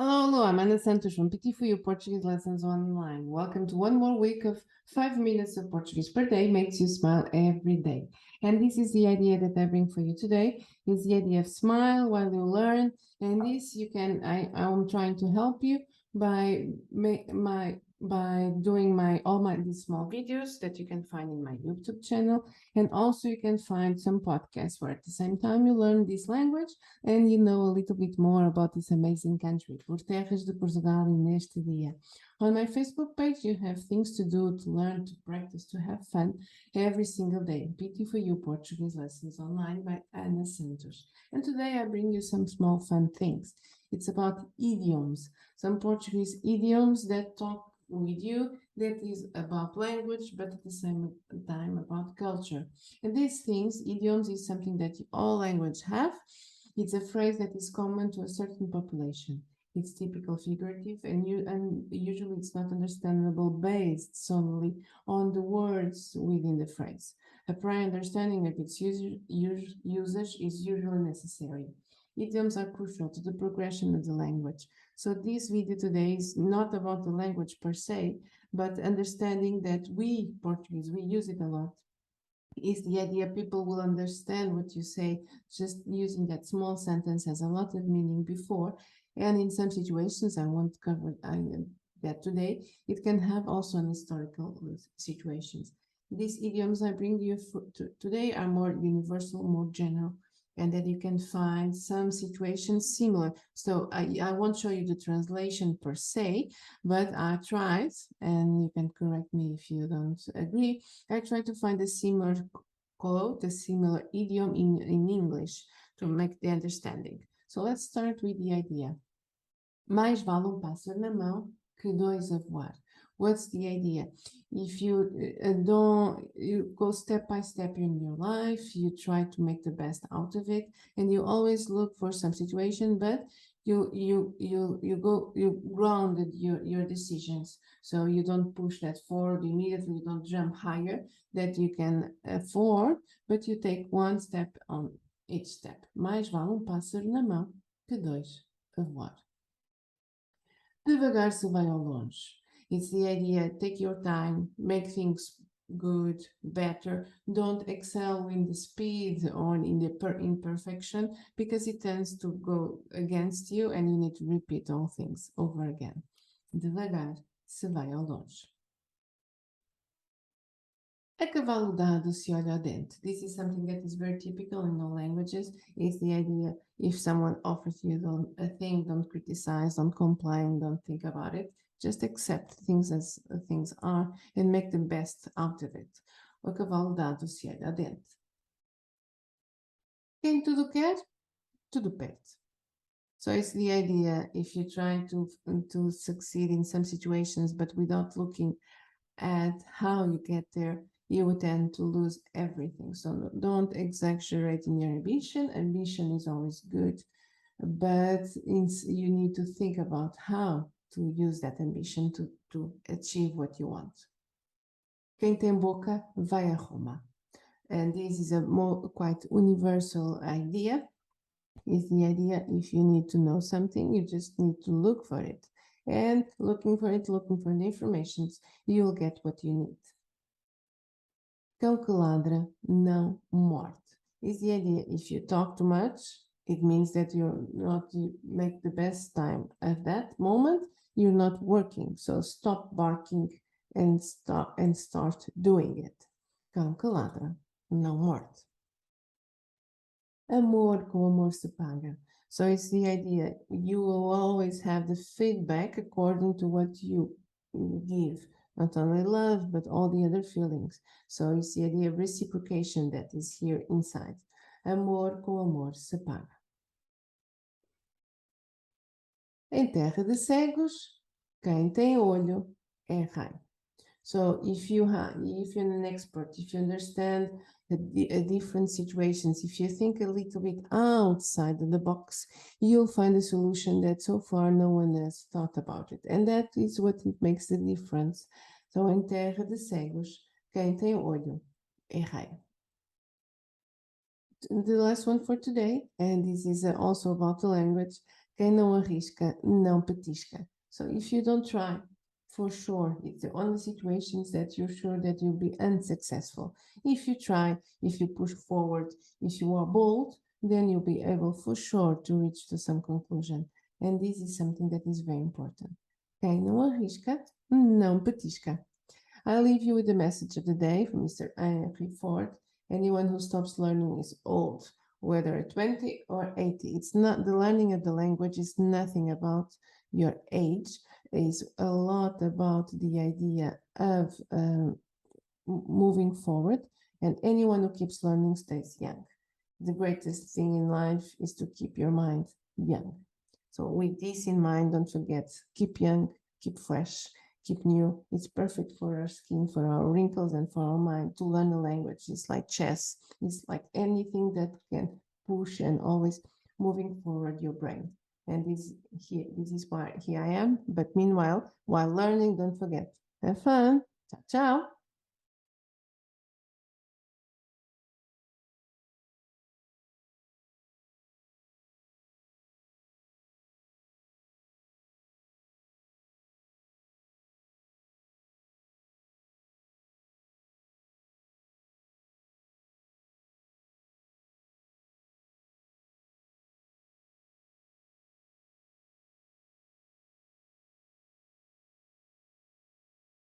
Hello, hello, I'm Ana Santos from PT for Your Portuguese Lessons Online. Welcome to one more week of 5 minutes of Portuguese per day makes you smile every day. And this is the idea that I bring for you today, is the idea of smile while you learn. And this I'm trying to help you by doing these small videos that you can find in my YouTube channel. And also you can find some podcasts where at the same time you learn this language and you know a little bit more about this amazing country, Por Terras de Portugal e neste dia. On my Facebook page, you have things to do, to learn, to practice, to have fun every single day. PT for You Portuguese Lessons Online by Ana Santos. And today I bring you some small fun things. It's about idioms, some Portuguese idioms that talk with you, that is about language, but at the same time about culture. And these things, idioms, is something that all languages have. It's a phrase that is common to a certain population. It's typical figurative and usually it's not understandable based solely on the words within the phrase. A prior understanding of its usage is usually necessary. Idioms are crucial to the progression of the language. So this video today is not about the language per se, but understanding that we, Portuguese, we use it a lot. Is the idea people will understand what you say. Just using that small sentence has a lot of meaning before, and in some situations, I won't cover that today, it can have also an historical situations. These idioms I bring you today are more universal, more general, and that you can find some situations similar. So I won't show you the translation per se, but I tried, and you can correct me if you don't agree, I tried to find a similar quote, a similar idiom in English to make the understanding. So let's start with the idea. Mais vale pássaro na mão que dois a voar. What's the idea? If you you go step by step in your life, you try to make the best out of it, and you always look for some situation, but you grounded your decisions, so you don't push that forward immediately, you don't jump higher that you can afford, but you take one step on each step. Mais vale pássaro na mão que dois a voar. Devagar se vai ao longe. It's the idea, take your time, make things good, better. Don't excel in the speed or in the imperfection, because it tends to go against you and you need to repeat all things over again. Devagar se vai ao longe. A cavalo dado se olha ao dente. This is something that is very typical in all languages. It's the idea, if someone offers you a thing, don't criticize, don't complain, don't think about it. Just accept things as things are and make the best out of it. O cavalo dado se olha ao dente. Quem tudo quer, tudo perde. So it's the idea, if you try to succeed in some situations, but without looking at how you get there, you would tend to lose everything. So don't exaggerate in your ambition. Ambition is always good, but you need to think about how to use that ambition to achieve what you want. Quem tem boca vai a Roma. And this is a quite universal idea. Is the idea, if you need to know something, you just need to look for it. And looking for the information, you'll get what you need. Cão que ladra não morde. Is the idea, if you talk too much, it means that you make the best time at that moment, you're not working. So stop barking and start doing it. Cão que ladra não morde. Amor com amor se paga. So it's the idea, you will always have the feedback according to what you give. Not only love, but all the other feelings. So it's the idea of reciprocation that is here inside. Amor com amor se paga. Em terra de cegos, quem tem olho é rei. So if you're an expert, if you understand different situations, if you think a little bit outside of the box, you'll find a solution that so far no one has thought about it. And that is what it makes the difference. So em terra de cegos, quem tem olho é rei. The last one for today, and this is also about the language. Quem não arrisca, não petisca. So if you don't try, for sure, it's the only situations that you're sure that you'll be unsuccessful. If you try, if you push forward, if you are bold, then you'll be able for sure to reach to some conclusion. And this is something that is very important. Quem não arrisca, não petisca. I leave you with the message of the day from Mr. Henry Ford. Anyone who stops learning is old, whether at 20 or 80. It's not the learning of the language is nothing about your age. It's a lot about the idea of moving forward, and anyone who keeps learning stays young. The greatest thing in life is to keep your mind young. So with this in mind, don't forget, keep young, keep fresh, keep new. It's perfect for our skin, for our wrinkles, and for our mind to learn a language. It's like chess. It's like anything that can push and always moving forward your brain. And this is why here I am. But meanwhile, while learning, don't forget, have fun. Ciao, ciao.